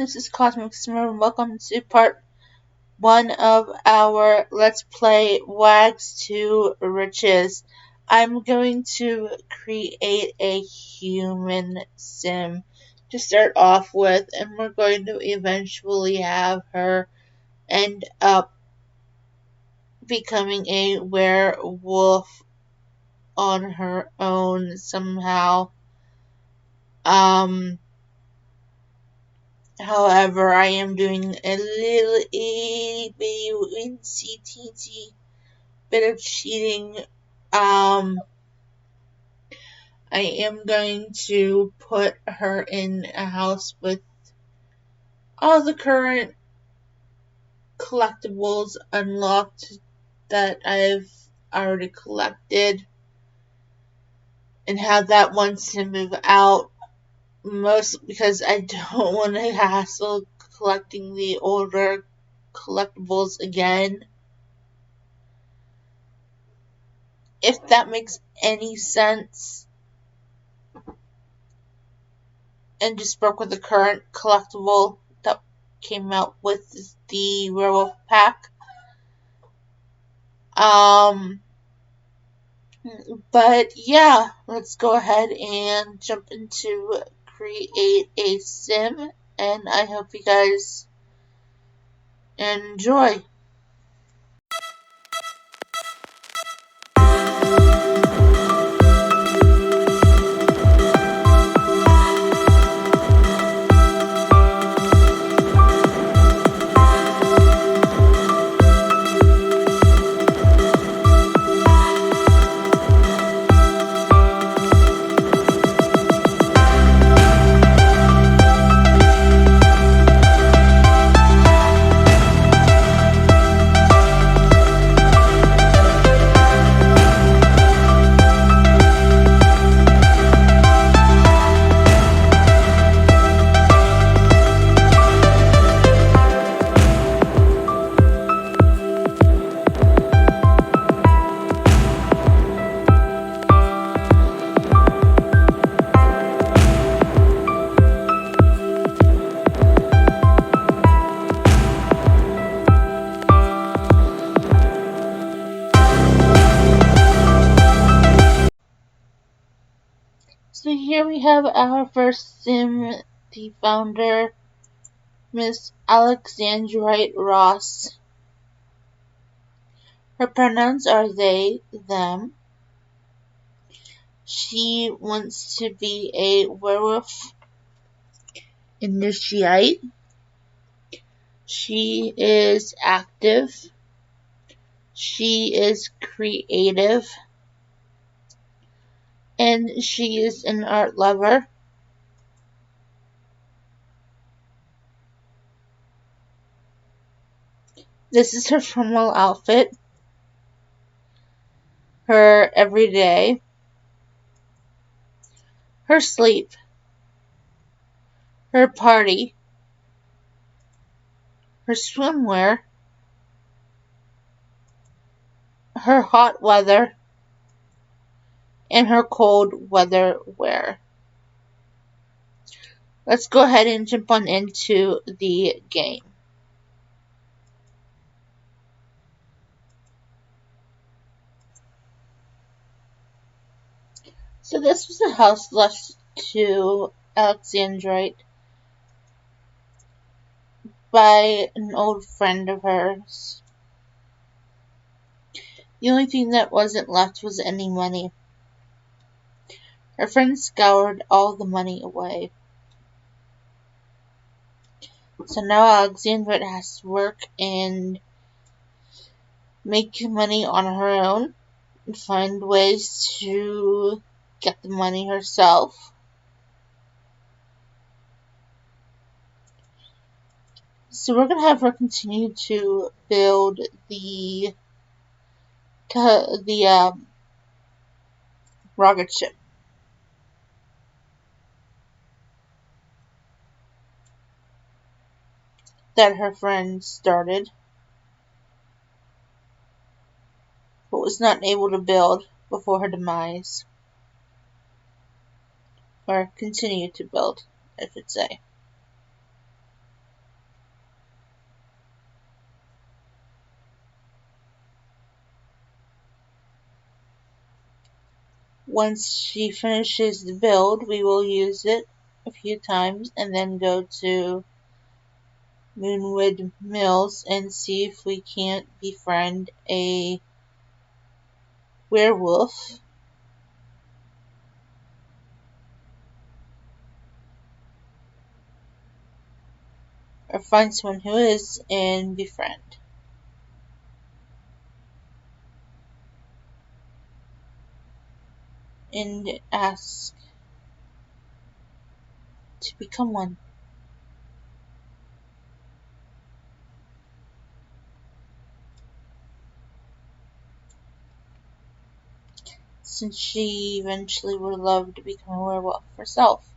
this is Cosmic Simmer, and welcome to part 1 of our Let's Play Wags to Riches. I'm going to create a human sim to start off with, and we're going to eventually have her end up becoming a werewolf on her own somehow. However, I am doing a little teensy bit of cheating. I am going to put her in a house with all the current collectibles unlocked that I've already collected, and have that once to move out. Most because I don't want to hassle collecting the older collectibles again. If that makes any sense. And just broke with the current collectible that came out with the werewolf pack. But yeah, let's go ahead and jump into create a sim, and I hope you guys enjoy. So here we have our first sim, the founder, Miss Alexandrite Ross. Her pronouns are they, them. She wants to be a werewolf initiate. She is active. She is creative. And she is an art lover. This is her formal outfit. Her everyday. Her sleep. Her party. Her swimwear. Her hot weather. And her cold weather wear. Let's go ahead and jump on into the game. So this was a house left to Alexandrite by an old friend of hers. The only thing that wasn't left was any money. Her friend scoured all the money away. So now Alexandrite has to work and make money on her own and find ways to get the money herself. So we're going to have her continue to build the rocket ship. That her friend started, but was not able to build before her demise. Or continue to build, I should say. Once she finishes the build, we will use it a few times and then go to Moonwood Mills and see if we can't befriend a werewolf or find someone who is and befriend and ask to become one. Since she eventually would love to become a werewolf herself.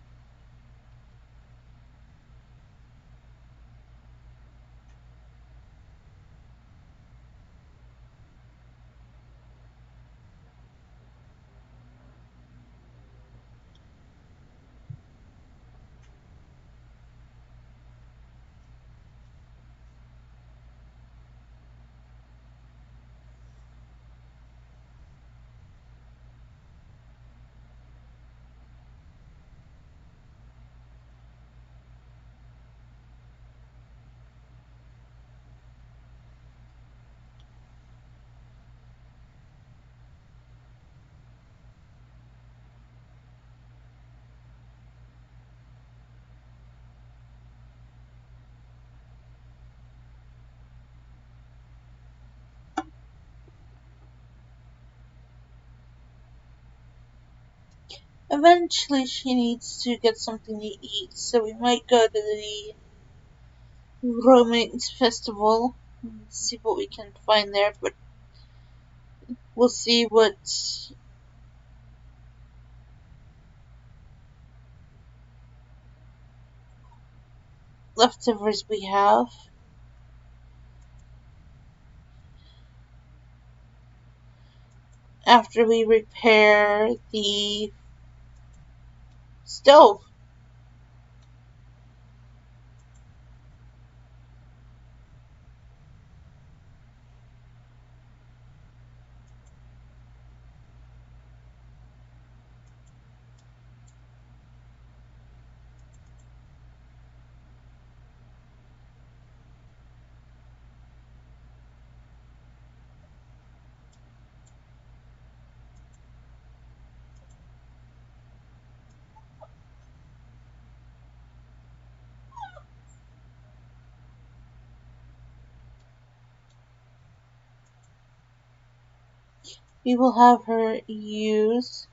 Eventually she needs to get something to eat, so we might go to the romance festival and see what we can find there, but we'll see what leftovers we have. After we repair the stove. We will have her use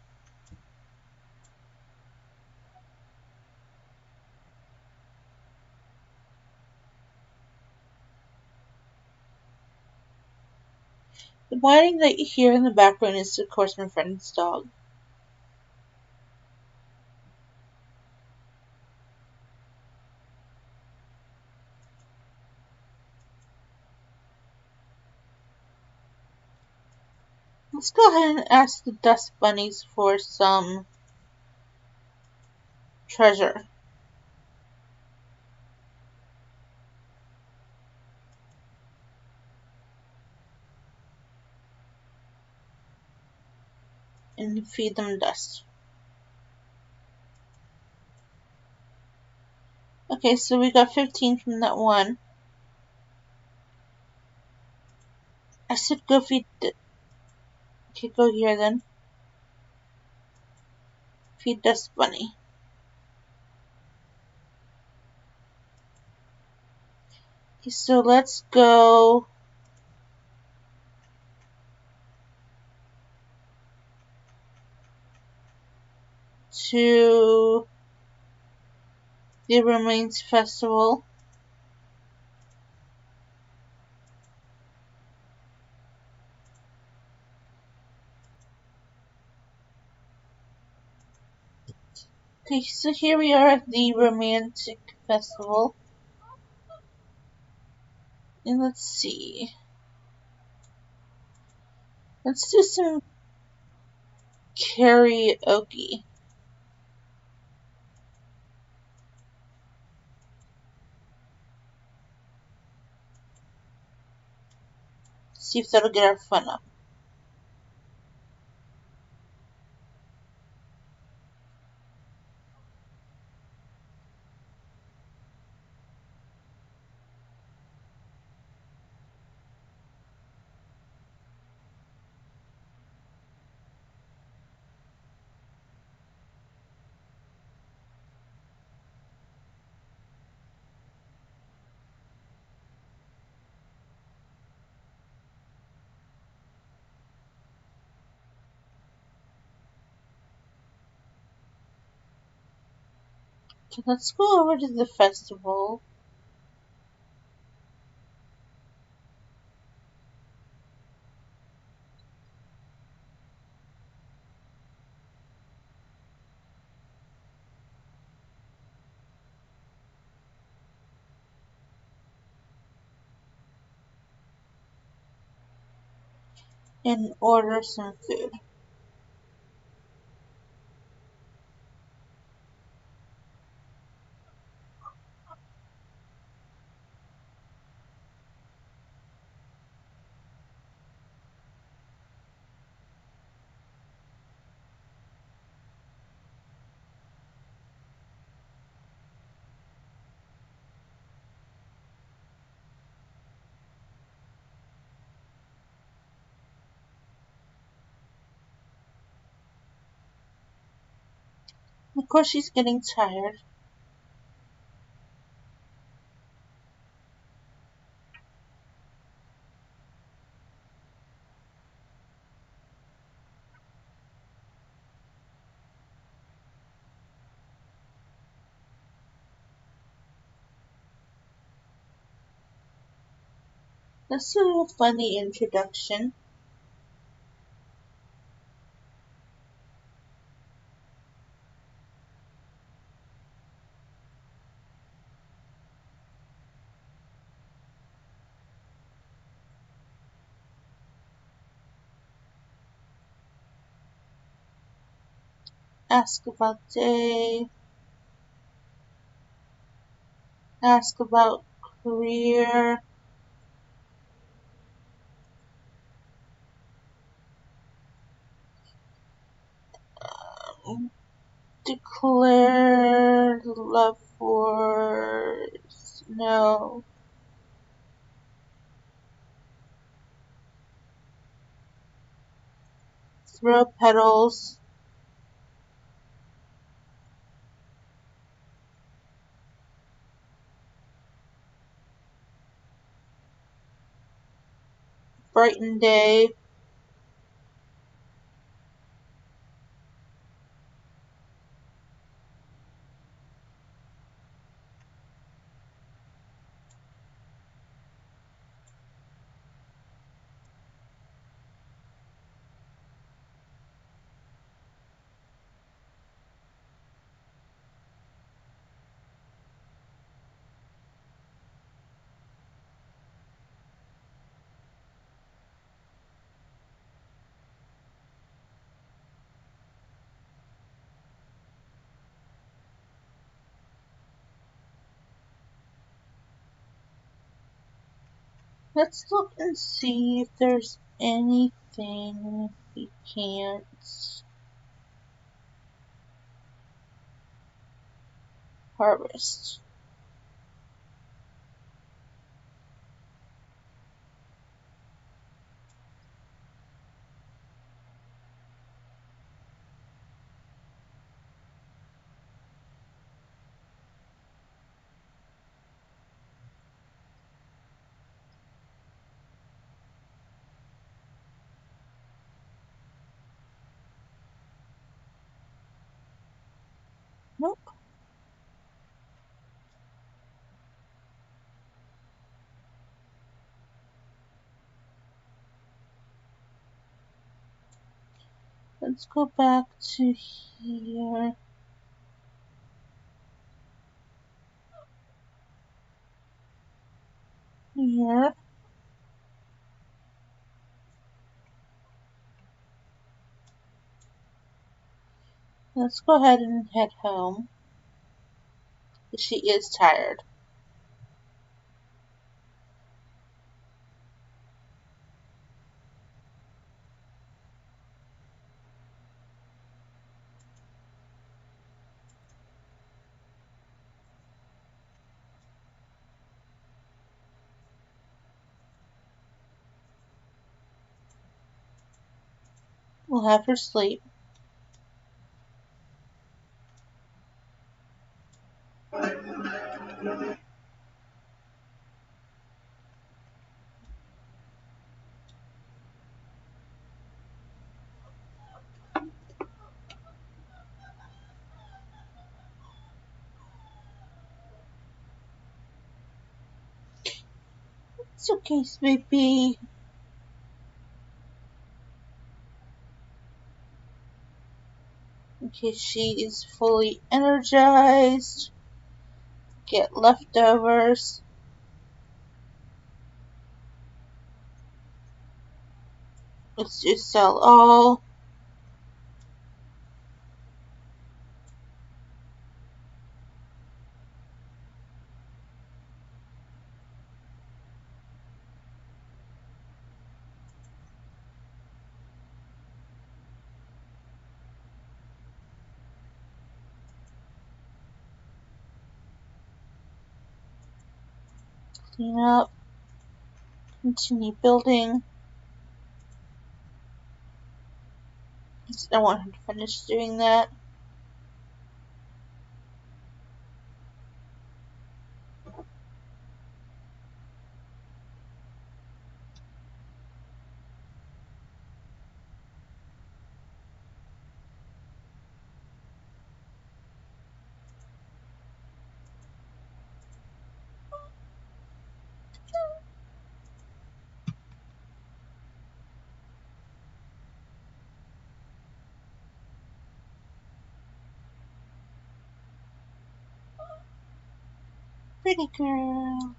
the whining that you hear in the background is of course my friend's dog. Let's go ahead and ask the dust bunnies for some treasure. And feed them dust. Okay, so we got 15 from that one. I said go feed okay, go here then. Feed dust bunny. Okay, so let's go to the Remains Festival. Okay, so here we are at the Romantic Festival. And let's see. Let's do some karaoke. See if that'll get our fun up. Okay, let's go over to the festival. And order some food. Of course, she's getting tired. That's a funny introduction. Ask about day, ask about career, declare love for no, throw petals, brighten day, let's look and see if there's anything we can't harvest. Nope. Let's go back to here. Here. Let's go ahead and head home. She is tired. We'll have her sleep. It's okay, Sweepy. Okay, she is fully energized. Get leftovers. Let's just sell all. Clean up. Continue building. I want her to finish doing that. Pretty girl.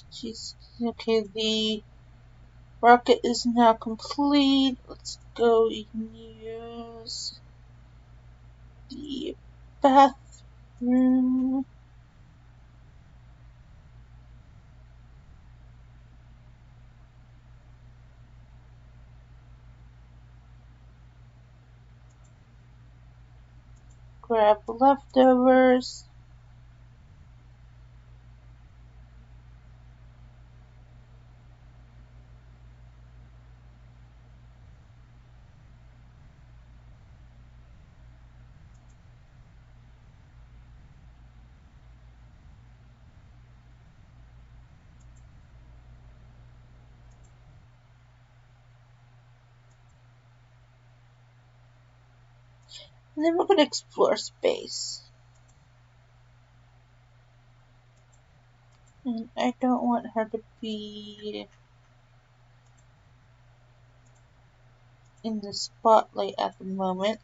She's okay. The rocket is now complete. Let's go use the bathroom. Grab leftovers. And then we're going to explore space. And I don't want her to be in the spotlight at the moment.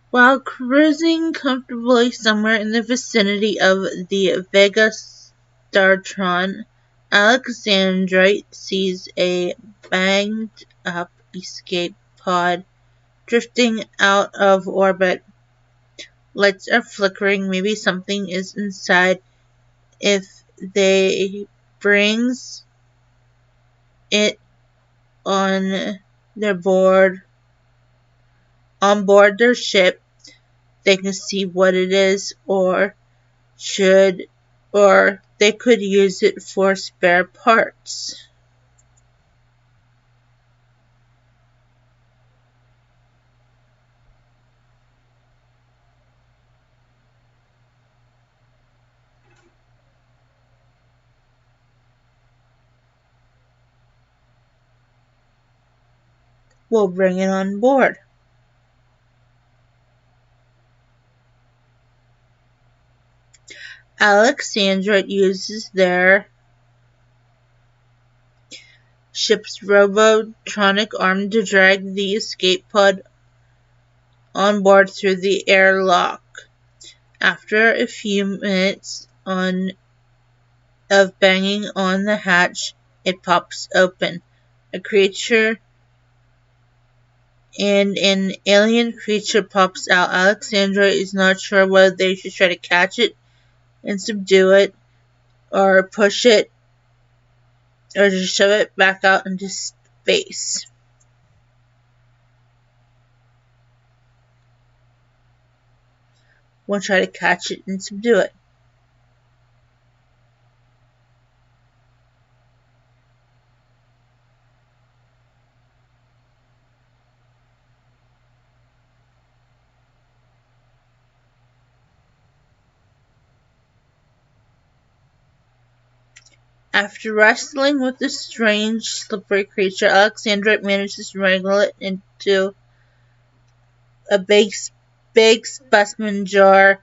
While cruising comfortably somewhere in the vicinity of the Vega Startron, Alexandrite sees a banged-up escape pod drifting out of orbit. Lights are flickering. Maybe something is inside. If they brings it on board their ship, they can see what it is, or they could use it for spare parts. We'll bring it on board. Alexandra uses their ship's robotronic arm to drag the escape pod on board through the airlock. After a few minutes of banging on the hatch, it pops open. A creature and an alien creature pops out. Alexandra is not sure whether they should try to catch it and subdue it, or push it or to shove it back out into space. We'll try to catch it and subdue it. After wrestling with the strange, slippery creature, alexandrite manages to wrangle it into a big specimen jar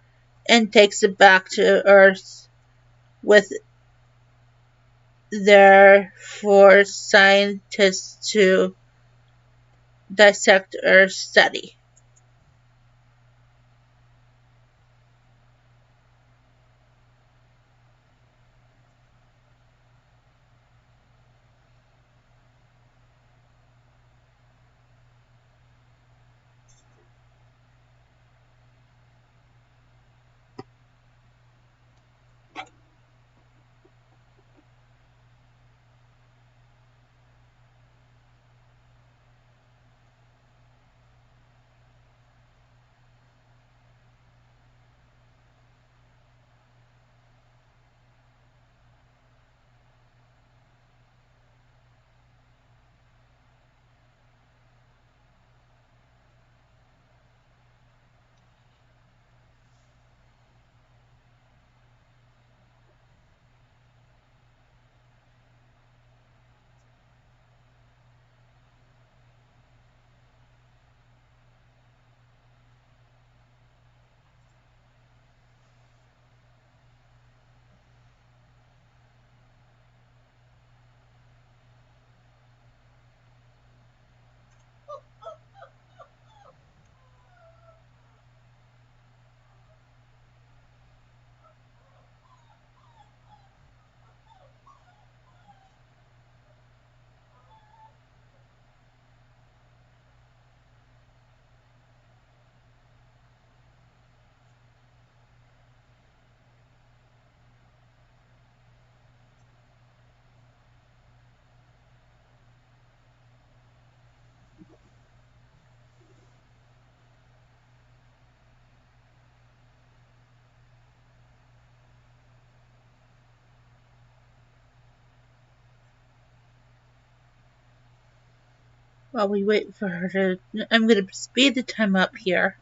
and takes it back to Earth with there for scientists to dissect or study. While we wait for her to... I'm going to speed the time up here.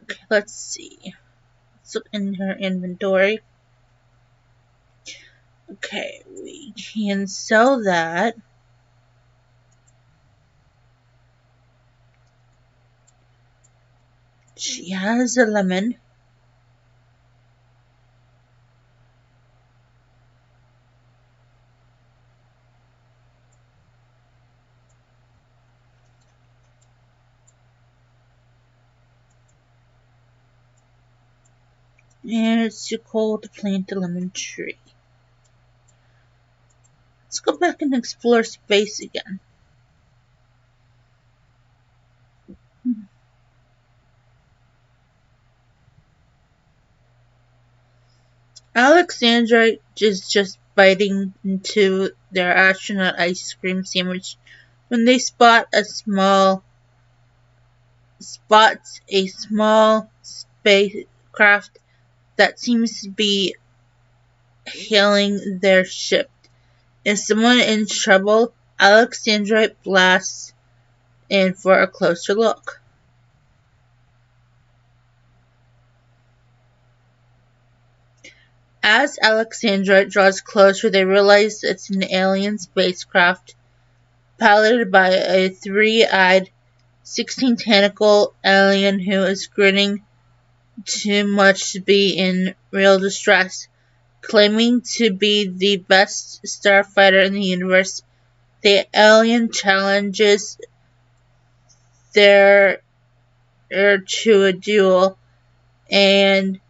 Okay, let's see. Let's look in her inventory. Okay, we can sell that. She has a lemon. And it's too cold to plant a lemon tree. Let's go back and explore space again. Alexandrite is just biting into their astronaut ice cream sandwich when they spots a small spacecraft that seems to be hailing their ship. Is someone in trouble? Alexandrite blasts in for a closer look. As Alexandrite draws closer, they realize it's an alien spacecraft piloted by a three-eyed, 16-tentacle alien who is grinning too much to be in real distress. Claiming to be the best starfighter in the universe, the alien challenges their to a duel and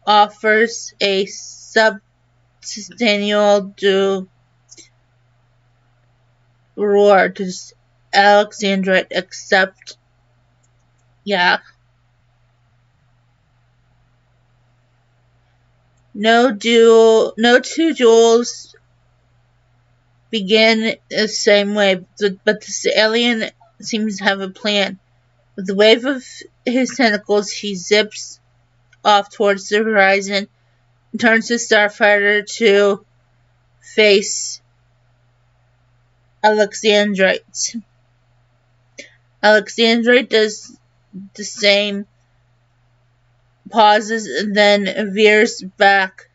offers a substantial reward to Alexandrite, except, yeah. No two duels begin the same way, but this alien seems to have a plan. With a wave of his tentacles, he zips off towards the horizon and turns the starfighter to face alexandrite. Alexandrite does the same, pauses, and then veers back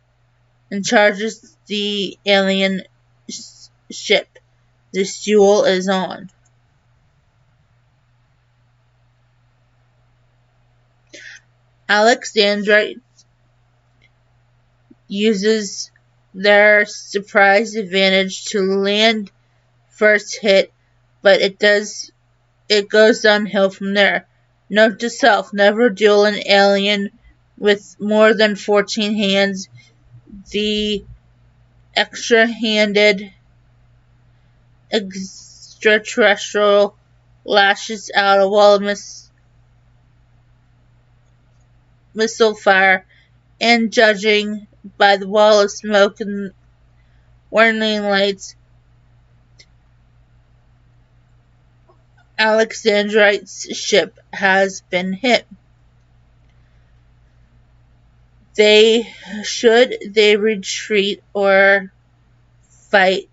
and charges the alien ship. This duel is on. Alexandrite uses their surprise advantage to land first hit, but it goes downhill from there. Note to self, never duel an alien with more than 14 hands. The extra-handed extraterrestrial lashes out a wall of missile fire, and judging by the wall of smoke and warning lights, Alexandrite's ship has been hit. Should they retreat or fight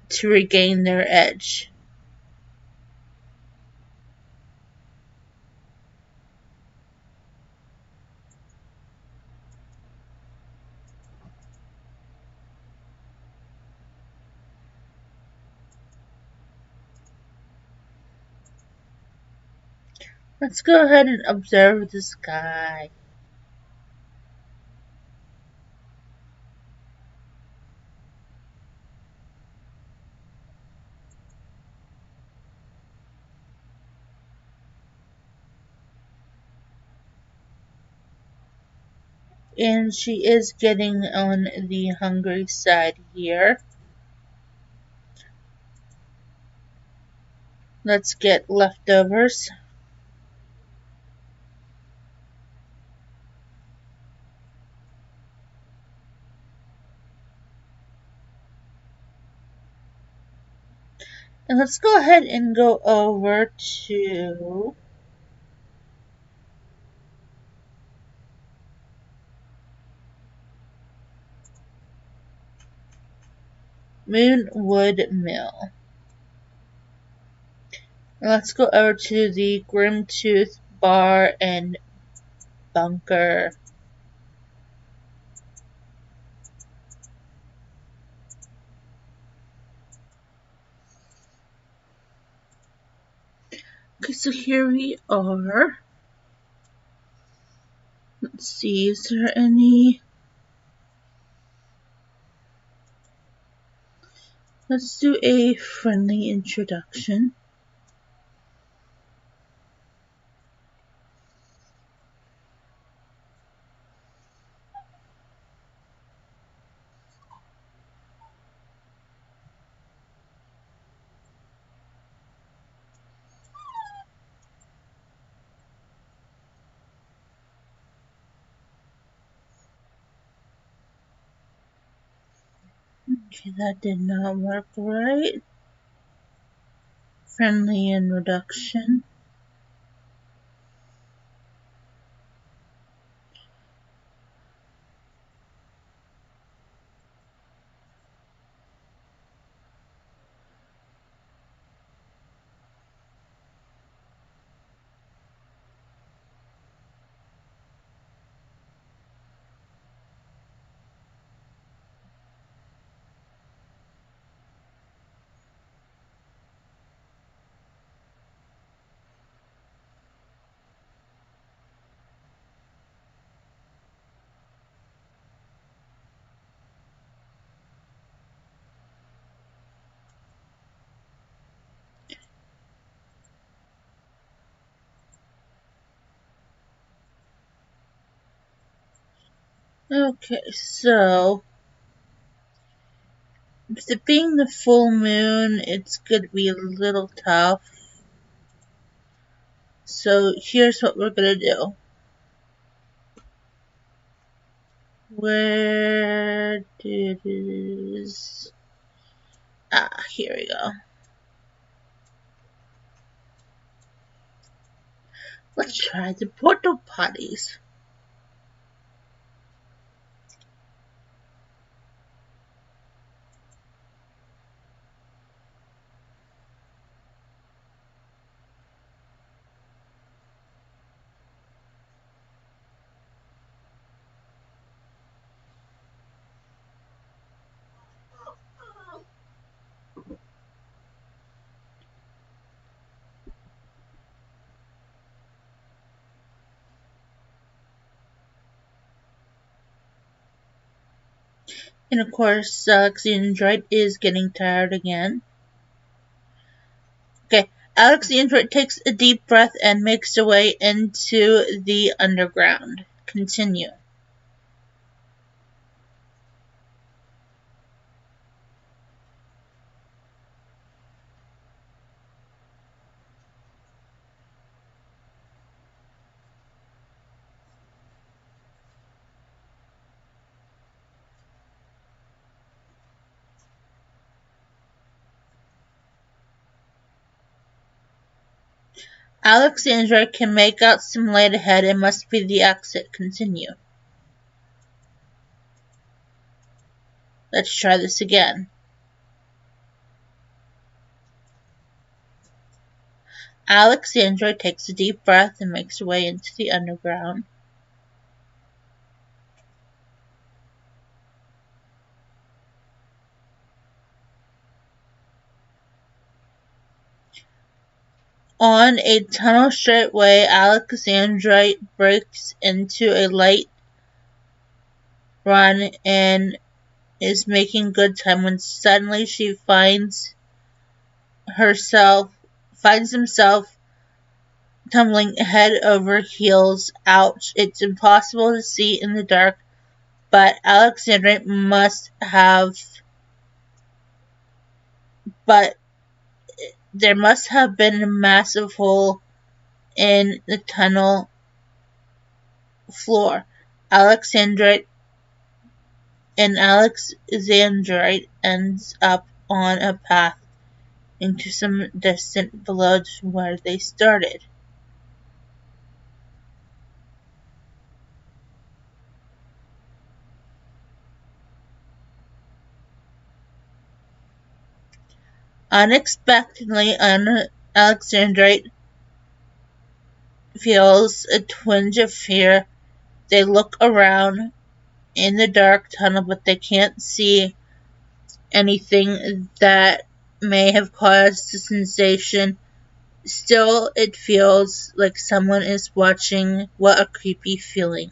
to regain their edge? Let's go ahead and observe the sky. And she is getting on the hungry side here. Let's get leftovers. And let's go ahead and go over to Moonwood Mill. And let's go over to the Grimtooth Bar and Bunker. Okay, so here we are. Let's see, is there any... Let's do a friendly introduction. Okay, that did not work right. Friendly introduction. Okay, so with it being the full moon, it's going to be a little tough. So here's what we're going to do. Where is... Ah, here we go. Let's try the portal potties. And of course, alexandrite is getting tired again. Okay, alexandrite takes a deep breath and makes her way into the underground. Continue. Alexandra can make out some light ahead. It must be the exit. Continue. Let's try this again. Alexandra takes a deep breath and makes her way into the underground. On a tunnel straightway, Alexandrite breaks into a light run and is making good time when suddenly she finds himself tumbling head over heels. Ouch, it's impossible to see in the dark, but there must have been a massive hole in the tunnel floor. Alexandrite ends up on a path into some distant village where they started. Unexpectedly, Alexandrite feels a twinge of fear. They look around in the dark tunnel, but they can't see anything that may have caused the sensation. Still, it feels like someone is watching. What a creepy feeling.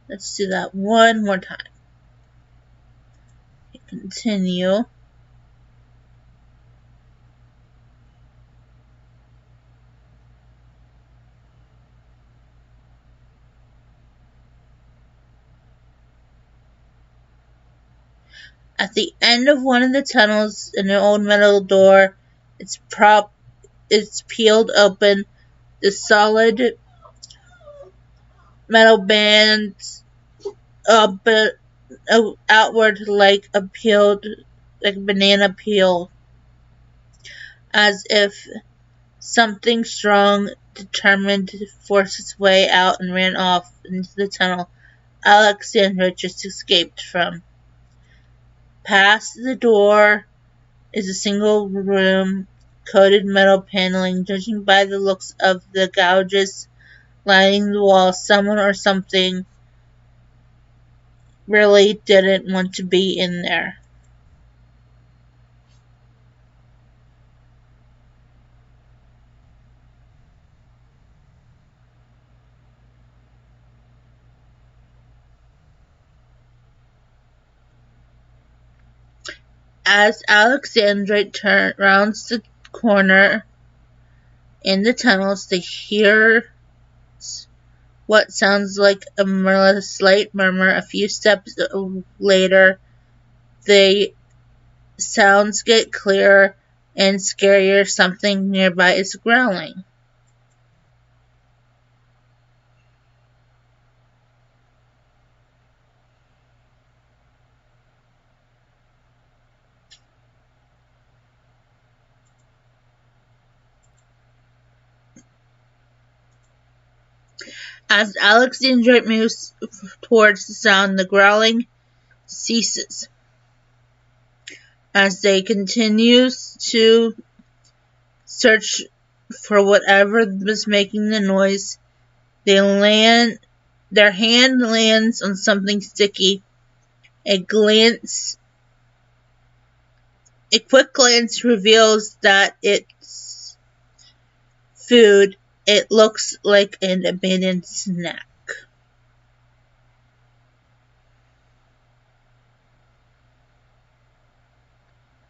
Let's do that one more time. Continue. At the end of one of the tunnels, an old metal door. It's peeled open. The solid metal bends up outward like a banana peel, as if something strong, determined, forced its way out and ran off into the tunnel Alexandra just escaped from. Past the door is a single room, coated metal paneling. Judging by the looks of the gouges lining the wall, someone or something really didn't want to be in there. As Alexandra rounds the corner in the tunnels, they hear what sounds like a slight murmur. A few steps later, the sounds get clearer and scarier. Something nearby is growling. As Alexandrite moves towards the sound, the growling ceases. As they continue to search for whatever was making the noise, their hand lands on something sticky. A quick glance reveals that it's food. It looks like an abandoned snack.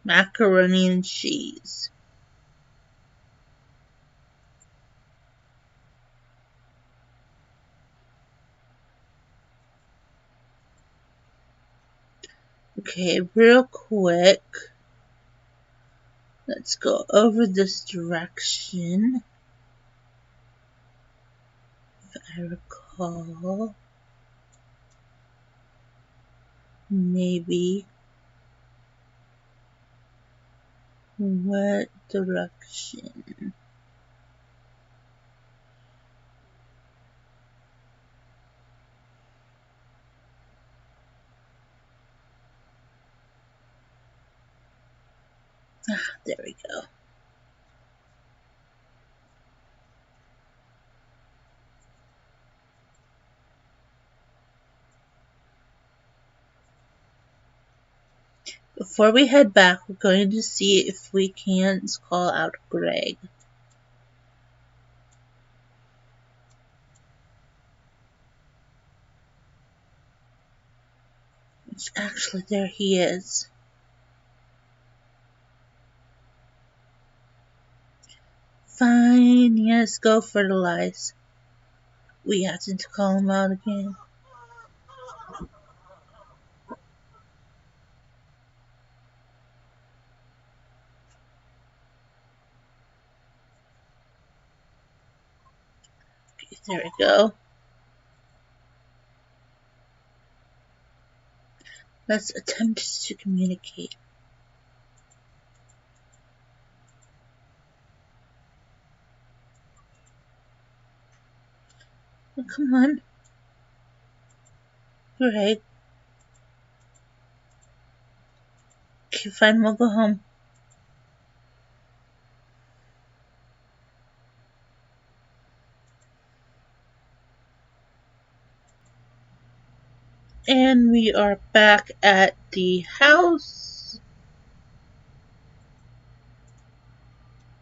Macaroni and cheese. Okay, real quick. Let's go over this direction. If I recall. Maybe. What direction? There we go. Before we head back, we're going to see if we can call out Greg. Actually, there he is. Fine, yes, go fertilize. We have to call him out again. Okay, there we go. Let's attempt to communicate. Oh, come on. Greg. Okay, fine, we'll go home. And we are back at the house.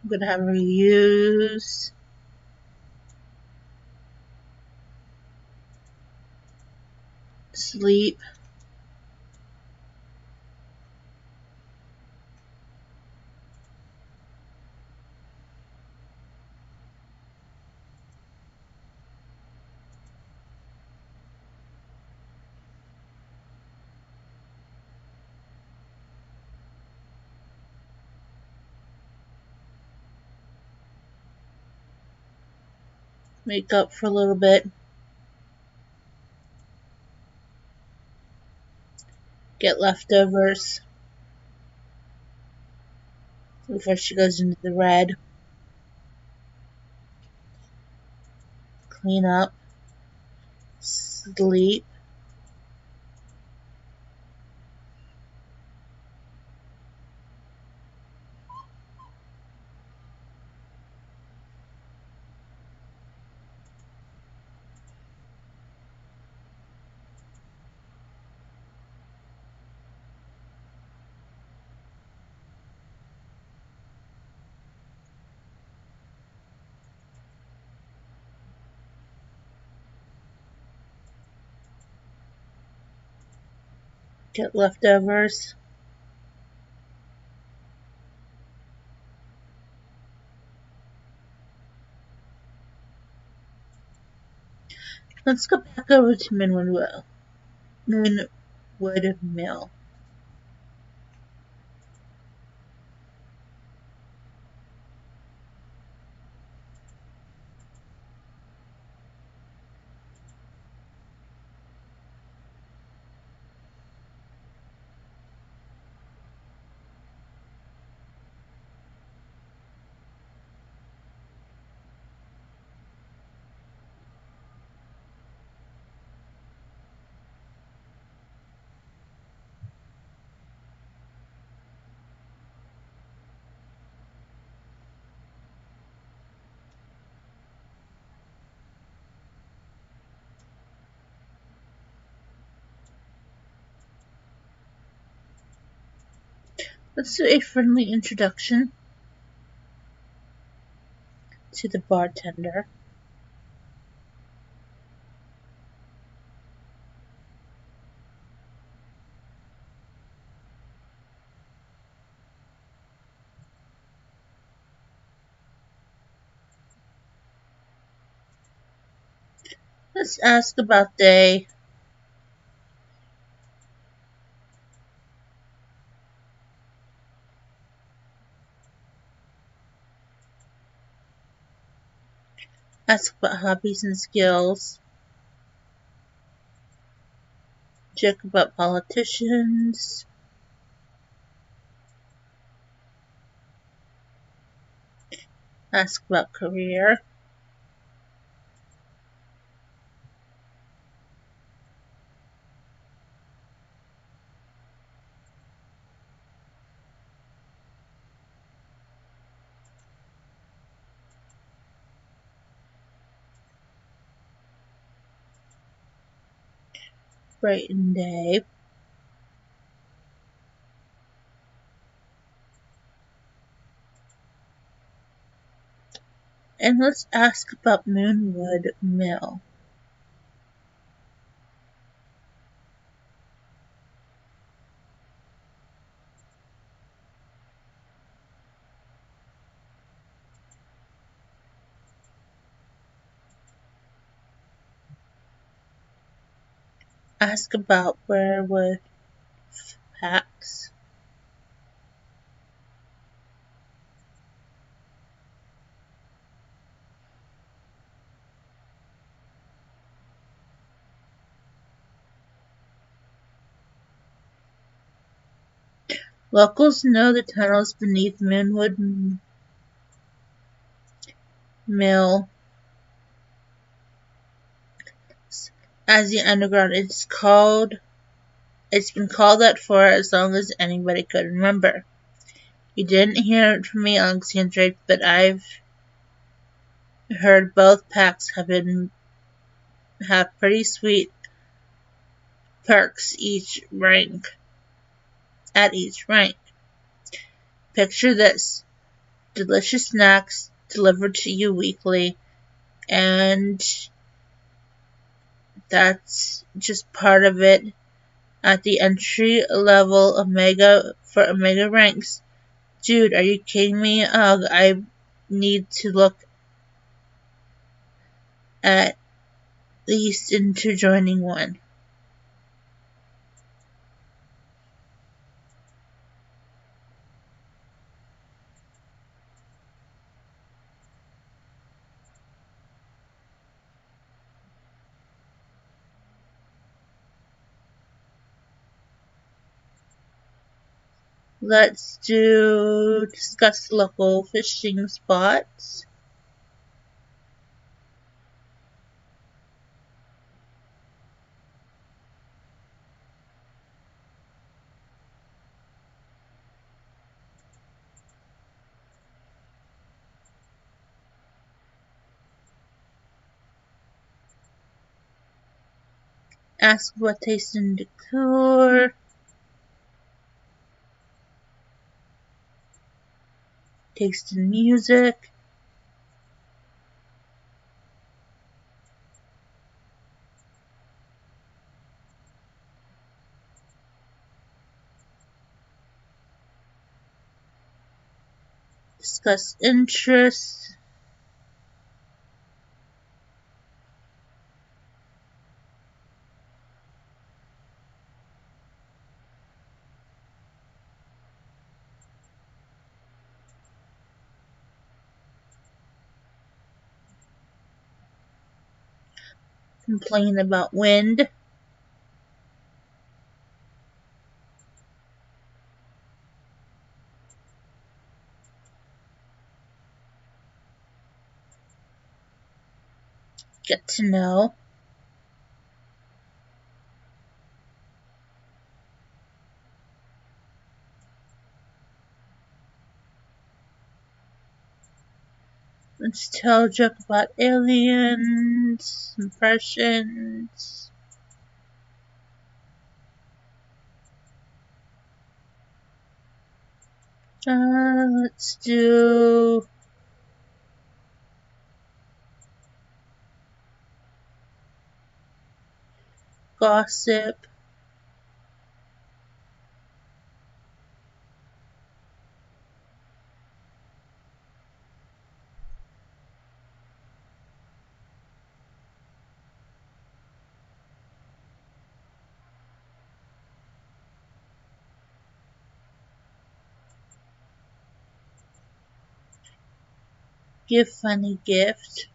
I'm gonna have her use sleep. Make up for a little bit. Get leftovers before she goes into the red. Clean up. Sleep. Get leftovers. Let's go back over to Moonwood Mill. Let's do a friendly introduction to the bartender. Let's ask about day. Ask about hobbies and skills. Check about politicians. Ask about career. Brighten day. And let's ask about Moonwood Mill. Ask about werewolf packs. Locals know the tunnels beneath Moonwood Mill as the underground. It's been called that for as long as anybody could remember. You didn't hear it from me, Alexandrite, but I've heard both packs have pretty sweet perks at each rank. Picture this: delicious snacks delivered to you weekly, and that's just part of it. At the entry level for Omega ranks. Dude, are you kidding me? Ugh, I need to look at least into joining one. Let's discuss local fishing spots. Ask what taste in decor. Taste in music. Discuss interests. complain about wind. Get to know. Let's tell a joke about aliens, impressions. Let's do gossip. Give funny gift.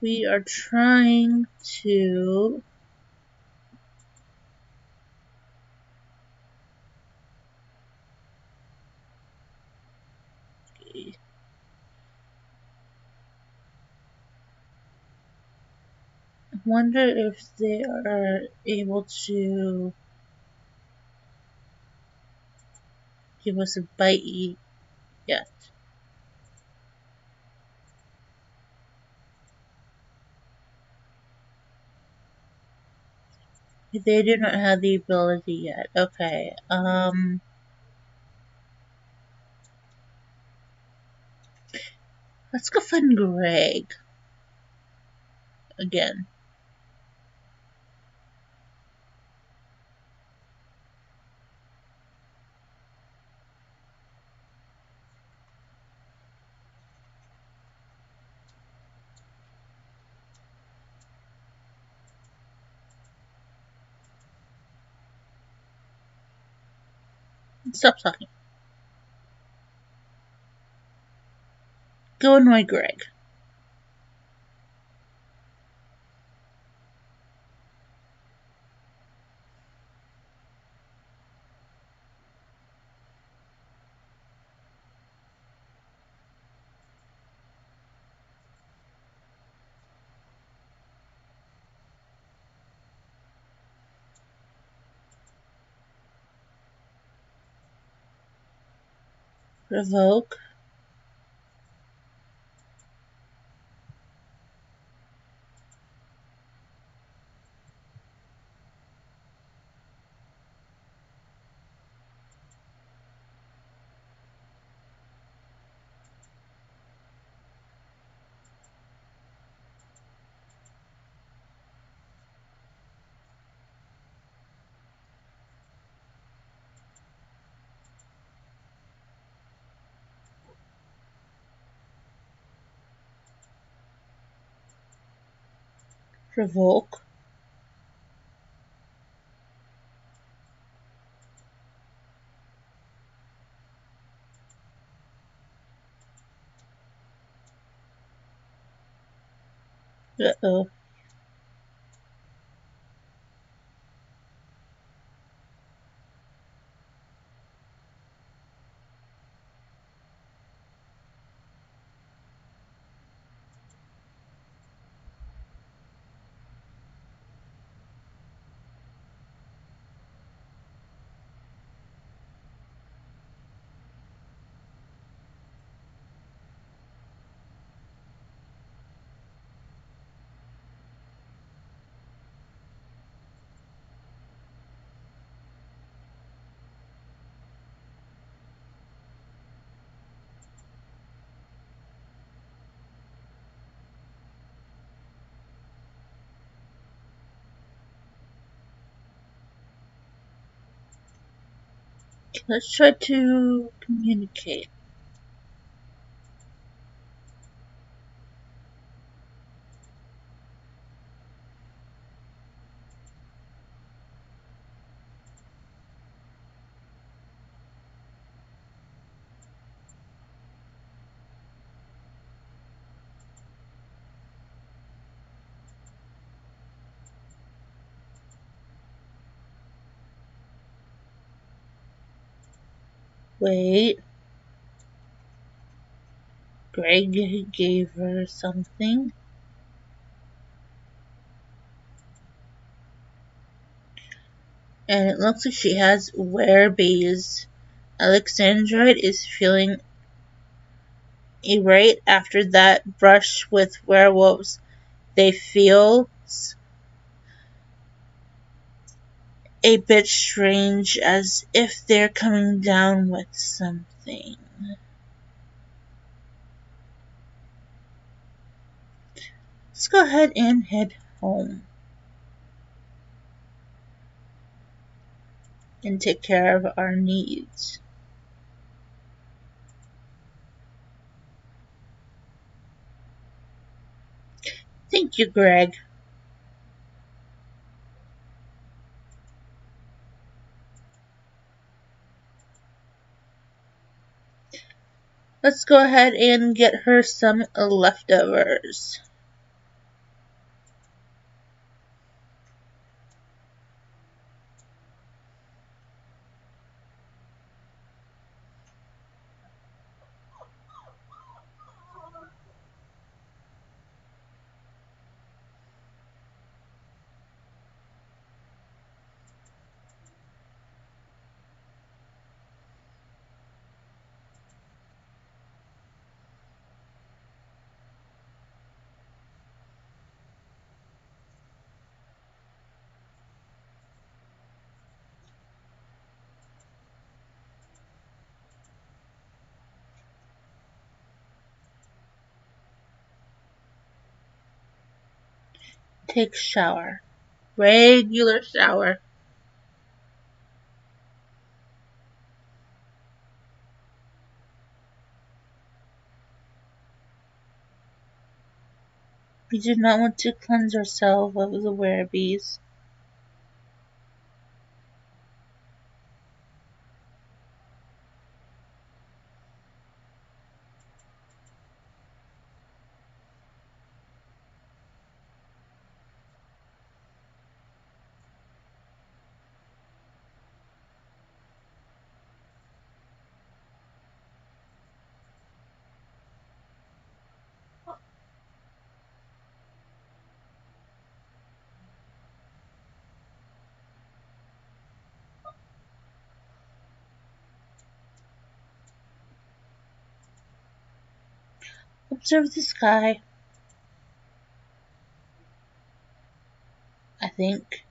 We are trying to wonder if they are able to give us a bite yet. They do not have the ability yet. Okay. Let's go find Greg again. Stop talking. Go annoy Greg. Provoke. Provoke. Uh-oh. Let's try to communicate. Wait, Greg gave her something. And it looks like she has werebees. Alexandrite is feeling irate after that brush with werewolves. They feel a bit strange, as if they're coming down with something. Let's go ahead and head home and take care of our needs. Thank you, Greg. Let's go ahead and get her some leftovers. Take shower. Regular shower. We do not want to cleanse ourselves of the werebees. Observe the sky, I think.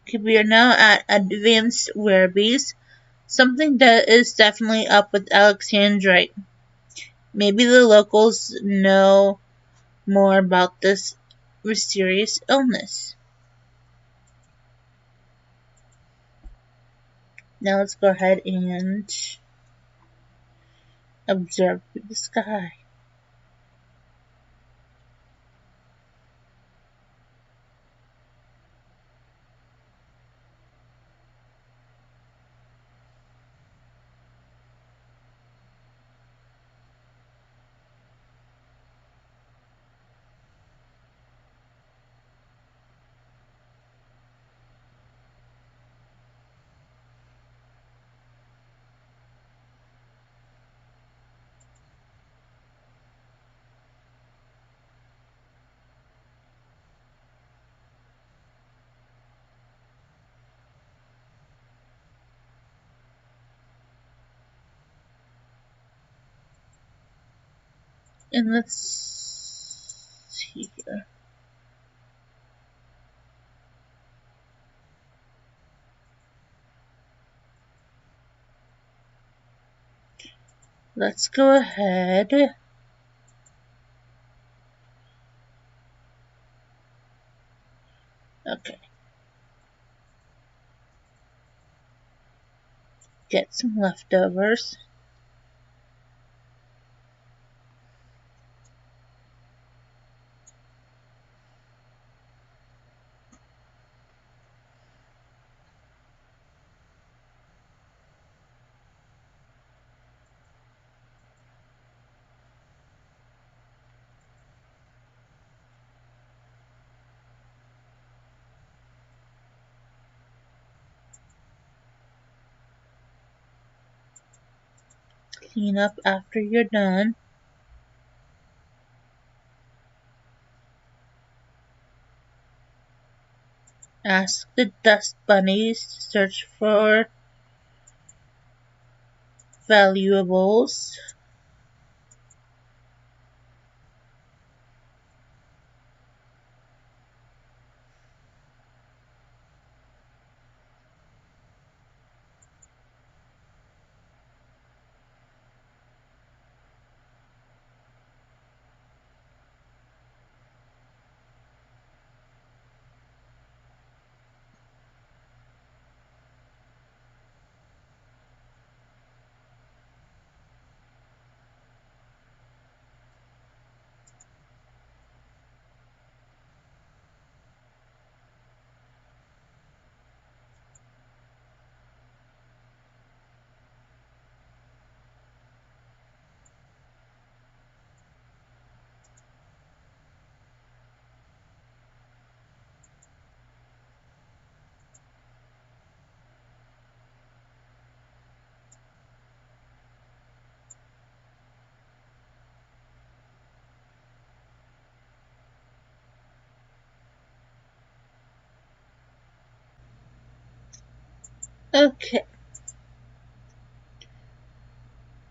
Okay, we are now at advanced werebees. Something that is definitely up with alexandrite. Maybe the locals know more about this mysterious illness. Now let's go ahead and observe the sky. And let's see here. Let's go ahead Okay. Get some leftovers. Clean up after you're done. Ask the dust bunnies to search for valuables. Okay.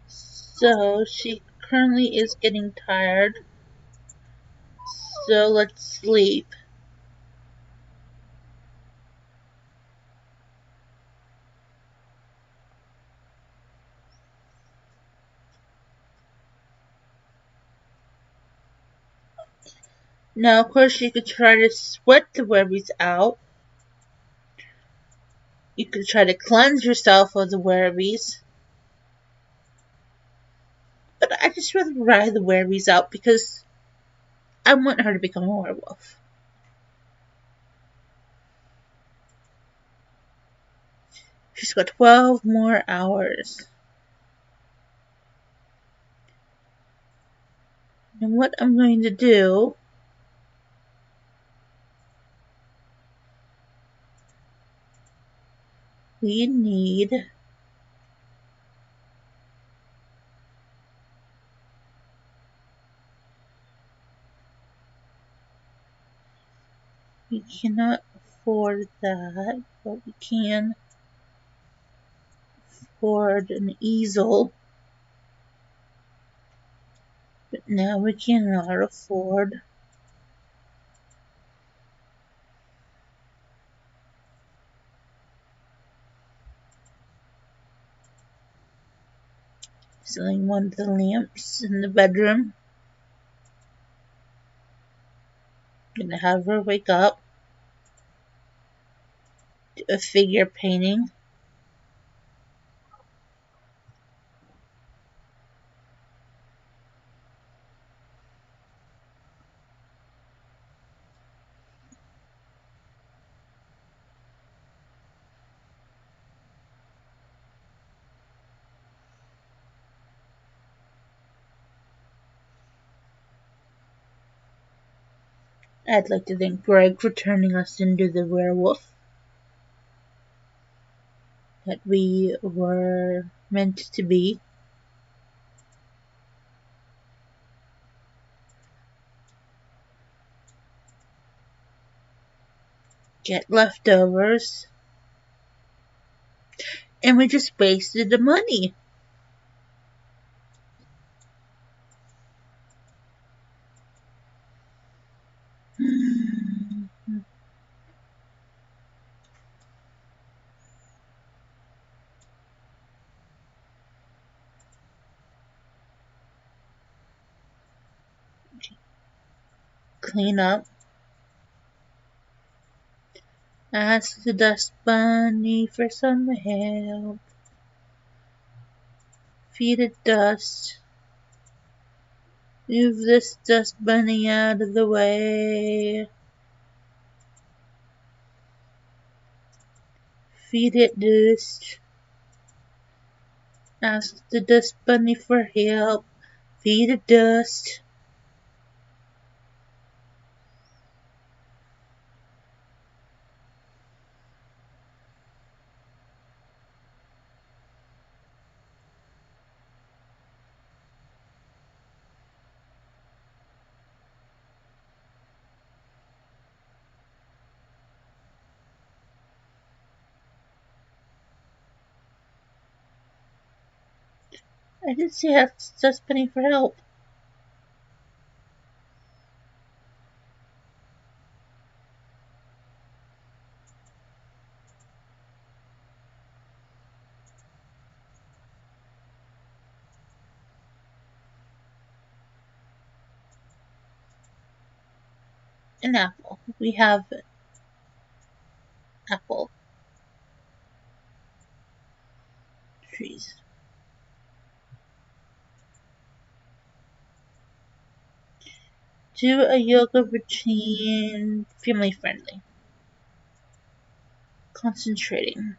So she currently is getting tired. So let's sleep. Now, of course, you could try to sweat the worries out. You could try to cleanse yourself of the worries. But I just rather ride the worries out because I want her to become a werewolf. She's got 12 more hours. And what I'm going to do, we need we cannot afford that, but we can afford an easel. But now we cannot afford selling one of the lamps in the bedroom. Gonna have her wake up. Do a figure painting. I'd like to thank Greg for turning us into the werewolf that we were meant to be. Get leftovers. And we just wasted the money. Clean up. Ask the dust bunny for some help. Feed it dust. Move this dust bunny out of the way. Feed it dust. Ask the dust bunny for help. Feed it dust. I did say ask the dust bunny for help. An apple. We have apple trees. Do a yoga routine. Family friendly. Concentrating.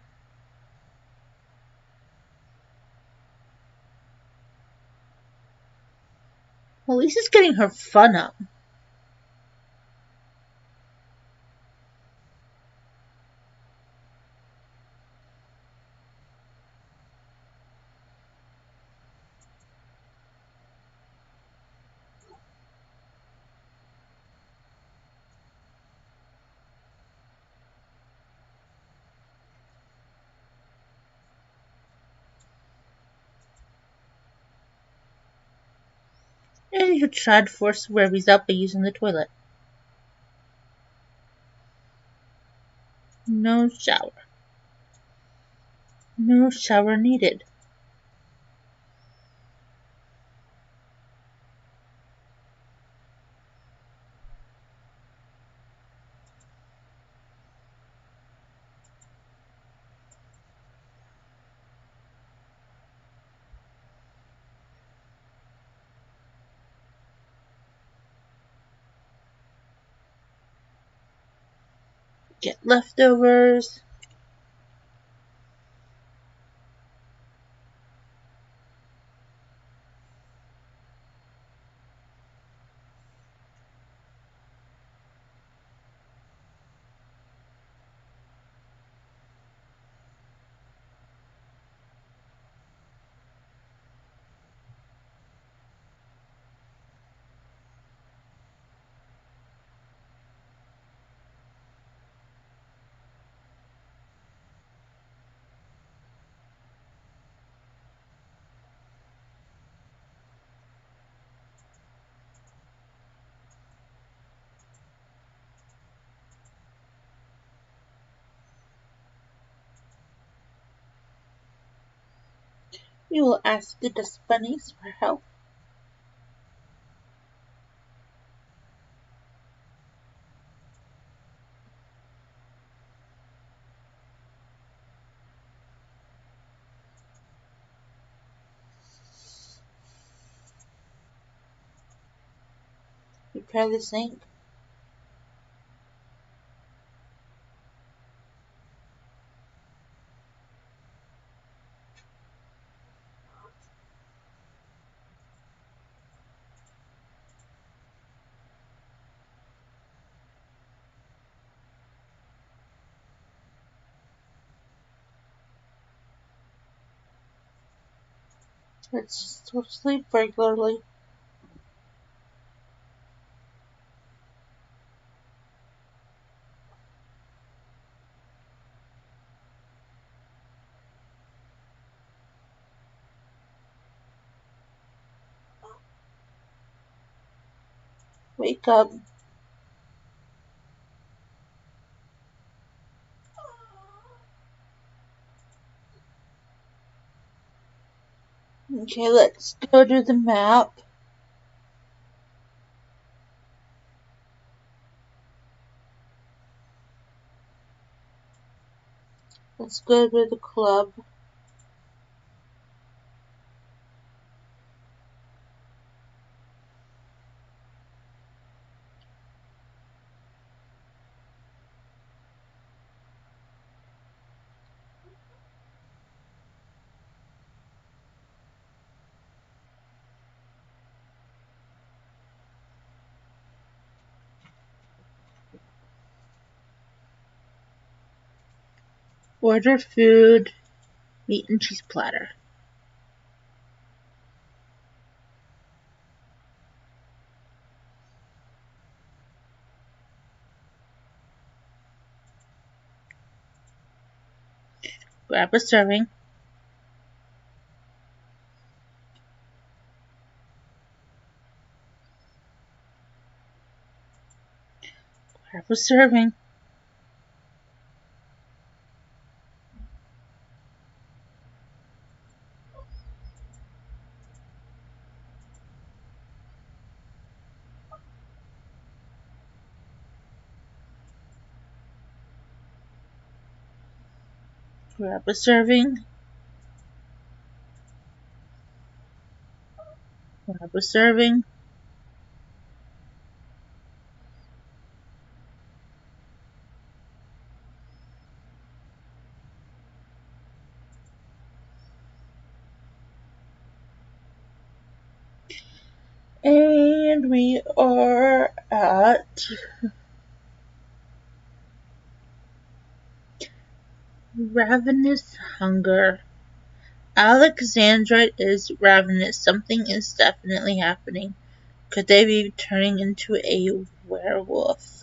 Well, Lisa's getting her fun up. And you tried to force worries out by using the toilet. No shower. No shower needed. Get leftovers. We will ask the dust bunnies for help. Repair the sink. Let's sleep regularly. Wake up. Okay, let's go to the map. Let's go to the club. Order food, meat and cheese platter. Grab a serving. Grab a serving. Grab a serving. Grab a serving. And we are at ravenous hunger. Alexandrite is ravenous. Something is definitely happening. Could they be turning into a werewolf?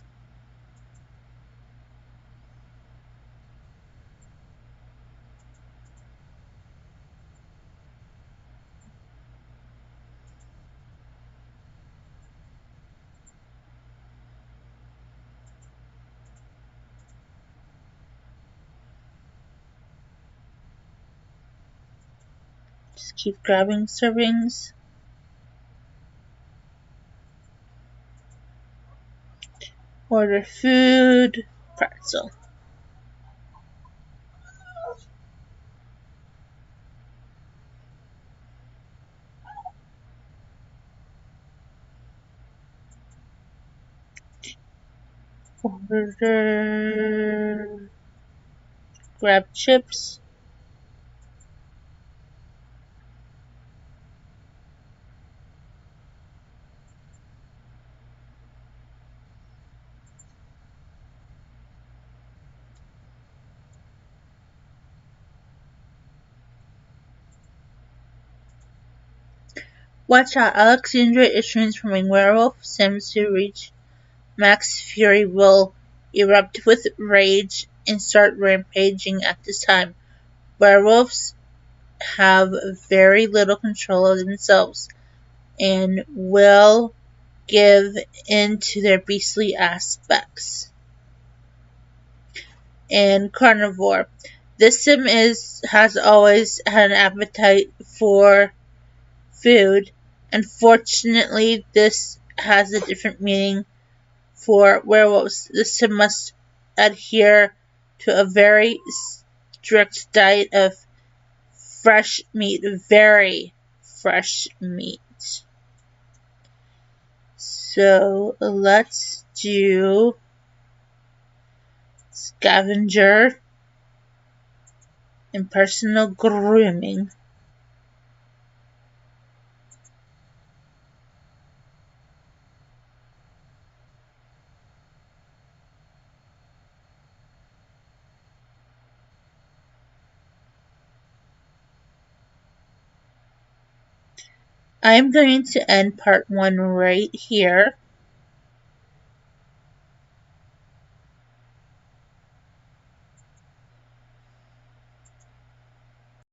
Just keep grabbing servings. Order food. Pretzel. Order. Grab chips. Watch out, Alexandra is transforming. Werewolf seems to reach max fury, will erupt with rage and start rampaging at this time. Werewolves have very little control of themselves and will give in to their beastly aspects. And carnivore. This sim has always had an appetite for food. Unfortunately, this has a different meaning for werewolves. The sim must adhere to a very strict diet of fresh meat, very fresh meat. So let's do scavenger and personal grooming. I'm going to end part 1 right here.